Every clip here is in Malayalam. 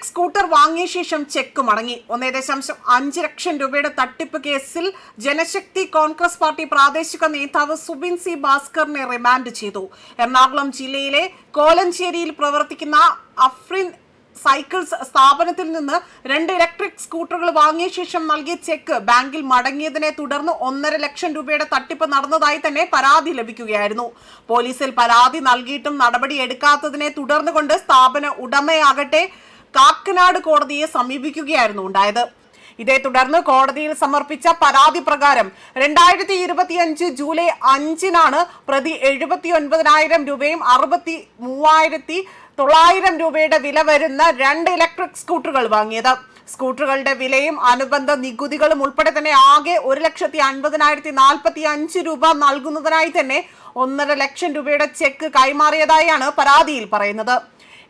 ഇലക്ട്രിക് സ്കൂട്ടർ വാങ്ങിയ ശേഷം ചെക്ക് മടങ്ങി. 1.5 ലക്ഷം രൂപയുടെ തട്ടിപ്പ് കേസിൽ ജനശക്തി കോൺഗ്രസ് പാർട്ടി പ്രാദേശിക നേതാവ് സുബിൻ സി ഭാസ്കറിനെ റിമാൻഡ് ചെയ്തു. എറണാകുളം ജില്ലയിലെ കോലഞ്ചേരിയിൽ പ്രവർത്തിക്കുന്ന അഫ്രിൻ സൈക്കിൾസ് സ്ഥാപനത്തിൽ നിന്ന് 2 ഇലക്ട്രിക് സ്കൂട്ടറുകൾ വാങ്ങിയ ശേഷം നൽകിയ ചെക്ക് ബാങ്കിൽ മടങ്ങിയതിനെ തുടർന്ന് 1.5 ലക്ഷം രൂപയുടെ തട്ടിപ്പ് നടന്നതായി തന്നെ പരാതി ലഭിക്കുകയായിരുന്നു. പോലീസിൽ പരാതി നൽകിയിട്ടും നടപടി എടുക്കാത്തതിനെ തുടർന്ന് കൊണ്ട് സ്ഥാപന ഉടമയാകട്ടെ കാക്കനാട് കോടതിയെ സമീപിക്കുകയായിരുന്നു ഉണ്ടായത്. ഇതേ തുടർന്ന് കോടതിയിൽ സമർപ്പിച്ച പരാതി പ്രകാരം 2025 ജൂലൈ 5-നാണ് പ്രതി 79,000 രൂപയും 63,900 രൂപയുടെ വില വരുന്ന 2 ഇലക്ട്രിക് സ്കൂട്ടറുകൾ വാങ്ങിയത്. സ്കൂട്ടറുകളുടെ വിലയും അനുബന്ധ നികുതികളും ഉൾപ്പെടെ തന്നെ ആകെ 1,50,045 രൂപ നൽകുന്നതിനായി തന്നെ 1.5 ലക്ഷം രൂപയുടെ ചെക്ക് കൈമാറിയതായാണ് പരാതിയിൽ പറയുന്നത്.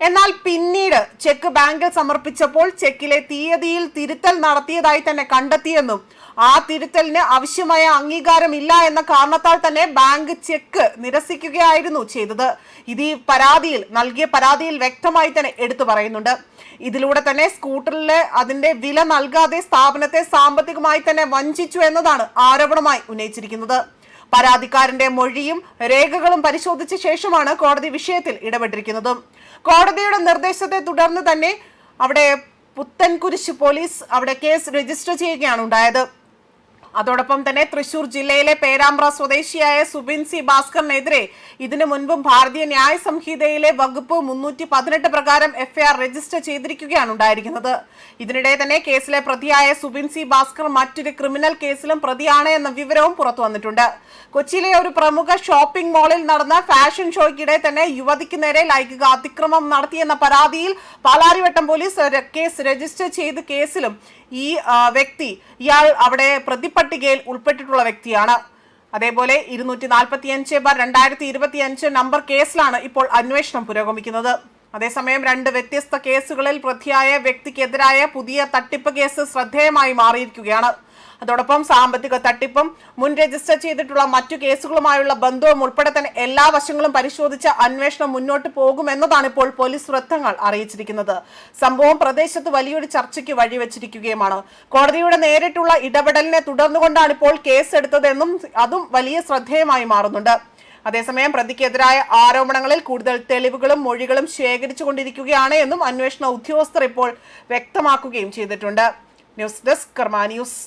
എന്നാൽ പിന്നീട് ചെക്ക് ബാങ്കിൽ സമർപ്പിച്ചപ്പോൾ ചെക്കിലെ തീയതിയിൽ തിരുത്തൽ നടത്തിയതായി തന്നെ കണ്ടെത്തിയെന്നും ആ തിരുത്തലിന് ആവശ്യമായ അംഗീകാരമില്ല എന്ന കാരണത്താൽ തന്നെ ബാങ്ക് ചെക്ക് നിരസിക്കുകയായിരുന്നു ചെയ്തത്. ഇത് ഈ നൽകിയ പരാതിയിൽ വ്യക്തമായി തന്നെ എടുത്തു പറയുന്നുണ്ട്. ഇതിലൂടെ തന്നെ സ്കൂട്ടറിലെ അതിന്റെ വില നൽകാതെ സ്ഥാപനത്തെ സാമ്പത്തികമായി തന്നെ വഞ്ചിച്ചു എന്നതാണ് ആരോപണമായി ഉന്നയിച്ചിരിക്കുന്നത്. പരാതിക്കാരന്റെ മൊഴിയും രേഖകളും പരിശോധിച്ച ശേഷമാണ് കോടതി വിഷയത്തിൽ ഇടപെട്ടിരിക്കുന്നത്. കോടതിയുടെ നിർദ്ദേശത്തെ തുടർന്ന് തന്നെ അവിടെ പുത്തൻകുരിശ് പോലീസ് അവിടെ കേസ് രജിസ്റ്റർ ചെയ്യുകയാണ് ഉണ്ടായത്. അതോടൊപ്പം തന്നെ തൃശൂർ ജില്ലയിലെ പേരാമ്പ്ര സ്വദേശിയായ സുബിൻ സി ഭാസ്കറിനെതിരെ ഇതിനു മുൻപും ഭാരതീയ ന്യായ സംഹിതയിലെ വകുപ്പ് 318 പ്രകാരം എഫ്ഐആർ രജിസ്റ്റർ ചെയ്തിരിക്കുകയാണ് ഉണ്ടായിരിക്കുന്നത്. ഇതിനിടെ തന്നെ കേസിലെ പ്രതിയായ സുബിൻ സി ഭാസ്കർ മറ്റൊരു ക്രിമിനൽ കേസിലും പ്രതിയാണ് എന്ന വിവരവും പുറത്തു വന്നിട്ടുണ്ട്. കൊച്ചിയിലെ ഒരു പ്രമുഖ ഷോപ്പിംഗ് മാളിൽ നടന്ന ഫാഷൻ ഷോയ്ക്കിടെ തന്നെ യുവതിക്ക് നേരെ ലൈംഗിക അതിക്രമം നടത്തിയെന്ന പരാതിയിൽ പാലാരിവട്ടം പോലീസ് കേസ് രജിസ്റ്റർ ചെയ്ത കേസിലും ഈ വ്യക്തി ഇയാൾ അവിടെ പ്രതിപട്ടികയിൽ ഉൾപ്പെട്ടിട്ടുള്ള വ്യക്തിയാണ്. അതേപോലെ 245/2025 നമ്പർ കേസിലാണ് ഇപ്പോൾ അന്വേഷണം പുരോഗമിക്കുന്നത്. അതേസമയം 2 വ്യത്യസ്ത കേസുകളിൽ പ്രതിയായ വ്യക്തിക്കെതിരായ പുതിയ തട്ടിപ്പ് കേസ് ശ്രദ്ധേയമായി മാറിയിരിക്കുകയാണ്. അതോടൊപ്പം സാമ്പത്തിക തട്ടിപ്പും മുൻ രജിസ്റ്റർ ചെയ്തിട്ടുള്ള മറ്റു കേസുകളുമായുള്ള ബന്ധവും ഉൾപ്പെടെ തന്നെ എല്ലാ വശങ്ങളും പരിശോധിച്ച് അന്വേഷണം മുന്നോട്ട് പോകുമെന്നതാണ് ഇപ്പോൾ പോലീസ് വൃത്തങ്ങൾ അറിയിച്ചിരിക്കുന്നത്. സംഭവം പ്രദേശത്ത് വലിയൊരു ചർച്ചയ്ക്ക് വഴിവെച്ചിരിക്കുകയുമാണ്. കോടതിയുടെ നേരിട്ടുള്ള ഇടപെടലിനെ തുടർന്നുകൊണ്ടാണ് ഇപ്പോൾ കേസെടുത്തതെന്നും അതും വലിയ ശ്രദ്ധേയമായി മാറുന്നുണ്ട്. അതേസമയം പ്രതിക്കെതിരായ ആരോപണങ്ങളിൽ കൂടുതൽ തെളിവുകളും മൊഴികളും ശേഖരിച്ചുകൊണ്ടിരിക്കുകയാണ് എന്നും അന്വേഷണ ഉദ്യോഗസ്ഥർ ഇപ്പോൾ വ്യക്തമാക്കുകയും ചെയ്തിട്ടുണ്ട്. ന്യൂസ് ഡെസ്ക് കർമ്മ ന്യൂസ്.